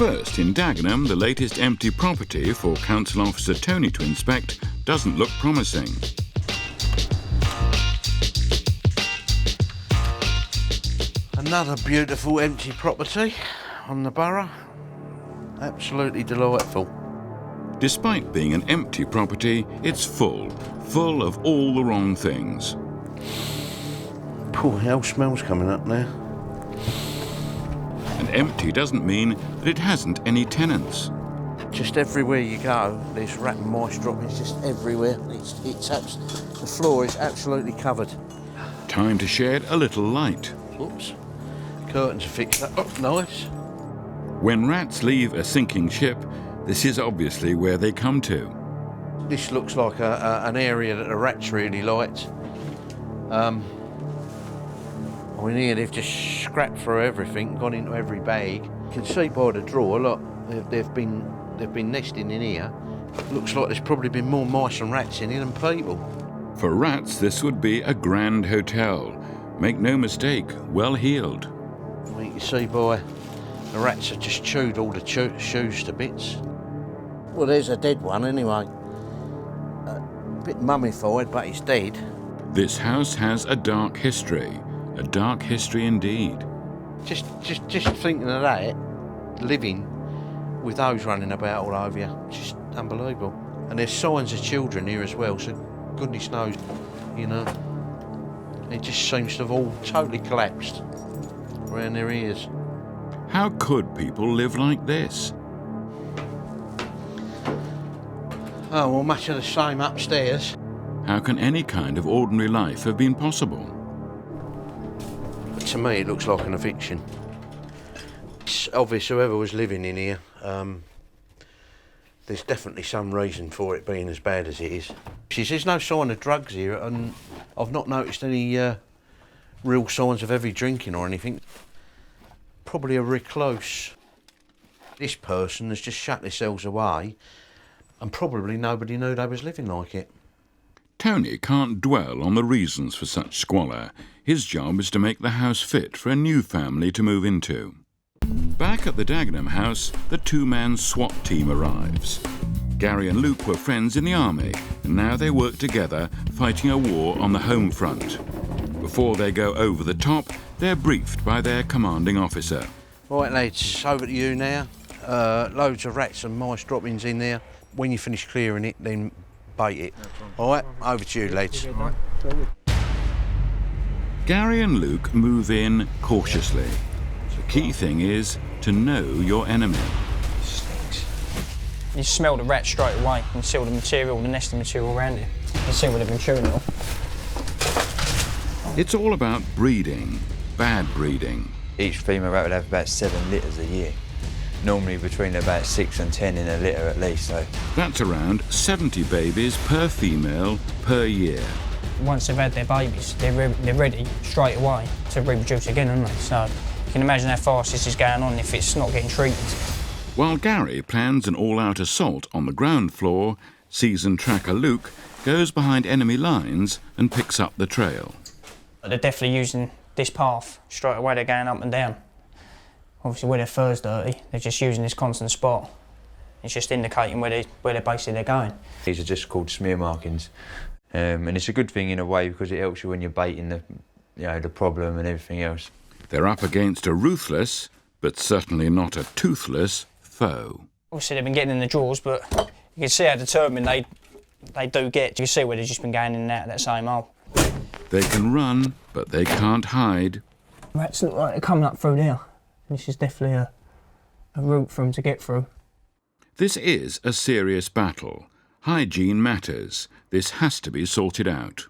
first, in Dagenham, the latest empty property for Council Officer Tony to inspect doesn't look promising. Another beautiful empty property on the borough. Absolutely delightful. Despite being an empty property, it's full of all the wrong things. Poor hell, smell's coming up now. And empty doesn't mean that it hasn't any tenants. Just everywhere you go, there's rat and mice droppings just everywhere. The floor is absolutely covered. Time to shed a little light. Oops. Curtains are fixed up. Oh, nice. When rats leave a sinking ship, this is obviously where they come to. This looks like an area that the rats really liked. I mean, here they've just scrapped through everything, gone into every bag. You can see by the drawer, look, they've been nesting in here. Looks like there's probably been more mice and rats in here than people. For rats, this would be a grand hotel. Make no mistake, well heeled. Well, you can see by the rats have just chewed all the shoes to bits. Well, there's a dead one anyway. A bit mummified, but he's dead. This house has a dark history indeed. Just thinking of that, living with those running about all over you, just unbelievable. And there's signs of children here as well, so goodness knows, you know, it just seems to have all totally collapsed around their ears. How could people live like this? Oh, well, much of the same upstairs. How can any kind of ordinary life have been possible? But to me, it looks like an eviction. It's obvious whoever was living in here, there's definitely some reason for it being as bad as it is. There's no sign of drugs here, and I've not noticed any real signs of heavy drinking or anything. Probably a recluse. This person has just shut themselves away, and probably nobody knew they was living like it. Tony can't dwell on the reasons for such squalor. His job is to make the house fit for a new family to move into. Back at the Dagenham house, the two-man SWAT team arrives. Gary and Luke were friends in the army, and now they work together fighting a war on the home front. Before they go over the top, they're briefed by their commanding officer. Right, lads, over to you now. Loads of rats and mice droppings in there. When you finish clearing it, then bait it. All right, over to you, lads. Gary and Luke move in cautiously. The key thing is to know your enemy. Stinks. You smell the rat straight away and see all the material, the nesting material around it. You see what they've been chewing on. It's all about breeding, bad breeding. Each female rat would have about 7 litters a year. Normally between about 6 and 10 in a litter at least. So that's around 70 babies per female per year. Once they've had their babies, they're ready straight away to reproduce again, aren't they? So you can imagine how fast this is going on if it's not getting treated. While Gary plans an all-out assault on the ground floor, seasoned tracker Luke goes behind enemy lines and picks up the trail. They're definitely using this path straight away. They're going up and down. Obviously, where their fur's dirty, they're just using this constant spot. It's just indicating where they're basically going. These are just called smear markings, and it's a good thing in a way because it helps you when you're baiting the problem and everything else. They're up against a ruthless, but certainly not a toothless, foe. Obviously, they've been getting in the drawers, but you can see how determined they do get. You can see where they've just been going in and out of that same hole. They can run, but they can't hide. Rats look like they're coming up through there. This is definitely a route for them to get through. This is a serious battle. Hygiene matters. This has to be sorted out.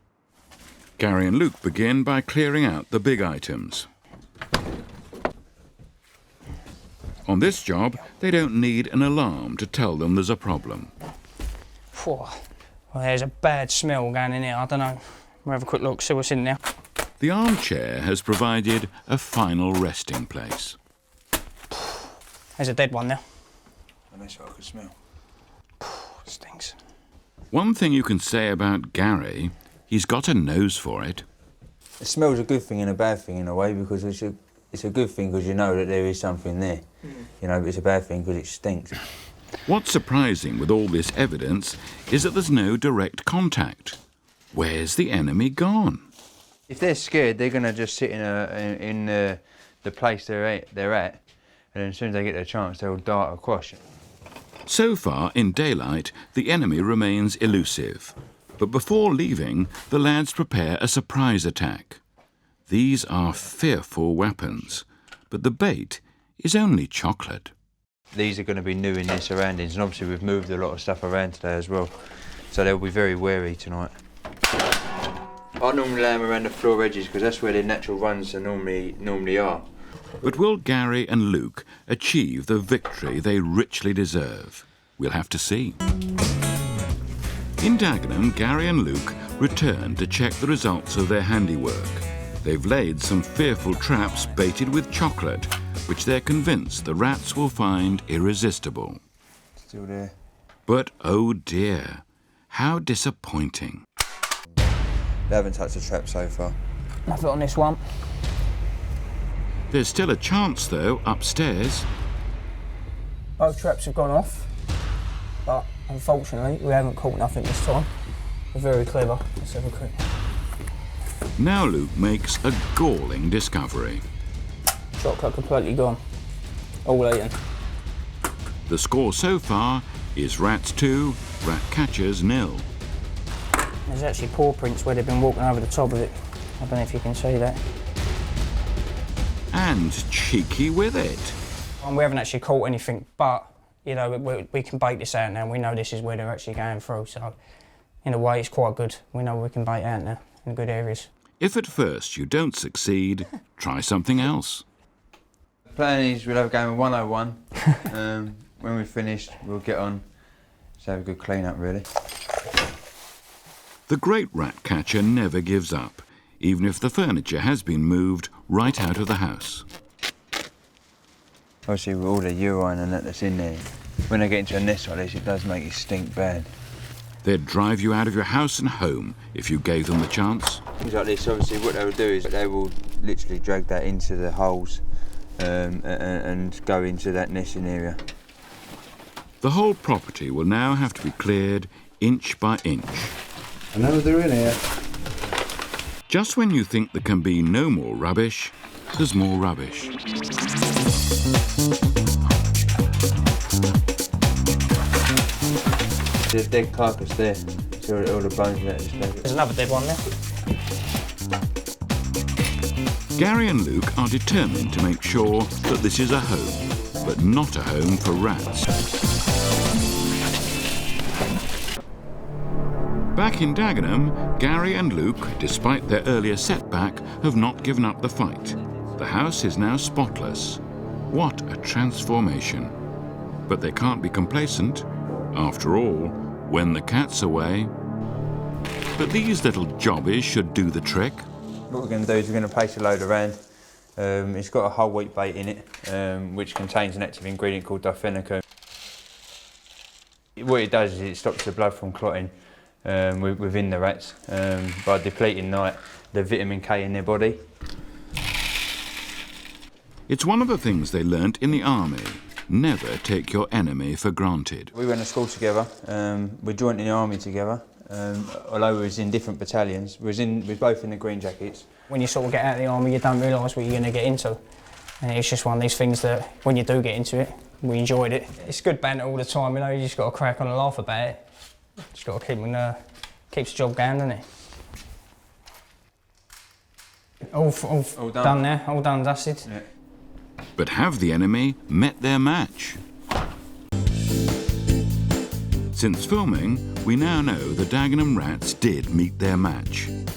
Gary and Luke begin by clearing out the big items. On this job, they don't need an alarm to tell them there's a problem. Well, there's a bad smell going in here. I don't know. We'll have a quick look, see what's in there. The armchair has provided a final resting place. There's a dead one there. And that's what I could smell. Stinks. One thing you can say about Gary, he's got a nose for it. It smells a good thing and a bad thing in a way because It's a good thing because you know that there is something there. You know, but it's a bad thing because it stinks. What's surprising with all this evidence is that there's no direct contact. Where's the enemy gone? If they're scared, they're going to just sit in the place they're at, and then as soon as they get their chance, they'll dart across. So far, in daylight, the enemy remains elusive. But before leaving, the lads prepare a surprise attack. These are fearful weapons, but the bait is only chocolate. These are going to be new in their surroundings, and obviously we've moved a lot of stuff around today as well, so they'll be very wary tonight. I normally lay them around the floor edges because that's where their natural runs are normally are. But will Gary and Luke achieve the victory they richly deserve? We'll have to see. In Dagenham, Gary and Luke return to check the results of their handiwork. They've laid some fearful traps baited with chocolate, which they're convinced the rats will find irresistible. Still there. But oh dear, how disappointing. They haven't touched the trap so far. Nothing on this one. There's still a chance, though, upstairs. Both traps have gone off, but unfortunately we haven't caught nothing this time. We're very clever. Let's have a quick. Now Luke makes a galling discovery. Chocolate completely gone. All eaten. The score so far is rats 2, rat catchers 0. There's actually paw prints where they've been walking over the top of it. I don't know if you can see that. And cheeky with it. And we haven't actually caught anything, but you know we can bait this out now. We know this is where they're actually going through, so in a way it's quite good. We know we can bait out now in good areas. If at first you don't succeed, try something else. The plan is we'll have a game of 101. When we've finished, we'll get on. Just have a good clean up, really. The great rat catcher never gives up, even if the furniture has been moved right out of the house. Obviously, with all the urine and that's in there, when they get into a nest like this, it does make it stink bad. They'd drive you out of your house and home if you gave them the chance. Things like this, obviously, what they will do is they will literally drag that into the holes and go into that nesting area. The whole property will now have to be cleared inch by inch. I know they're in here. Just when you think there can be no more rubbish, there's more rubbish. There's a dead carcass there. See all the bones in that display. There's another dead one there. Gary and Luke are determined to make sure that this is a home, but not a home for rats. Back in Dagenham, Gary and Luke, despite their earlier setback, have not given up the fight. The house is now spotless. What a transformation. But they can't be complacent. After all, when the cat's away. But these little jobbies should do the trick. What we're going to do is we're going to place a load around. It's got a whole wheat bait in it, which contains an active ingredient called difenicum. What it does is it stops the blood from clotting within the rats by depleting the vitamin K in their body. It's one of the things they learnt in the army. Never take your enemy for granted. We went to school together. We joined in the army together. Although we was in different battalions, we was both in the green jackets. When you sort of get out of the army, you don't realise what you're going to get into. And it's just one of these things that, when you do get into it, we enjoyed it. It's good banter all the time, you know, you just got to crack on and laugh about it. Just got to keeps the job going, doesn't it? All done now, all done and dusted. Yeah. But have the enemy met their match? Since filming, we now know the Dagenham rats did meet their match.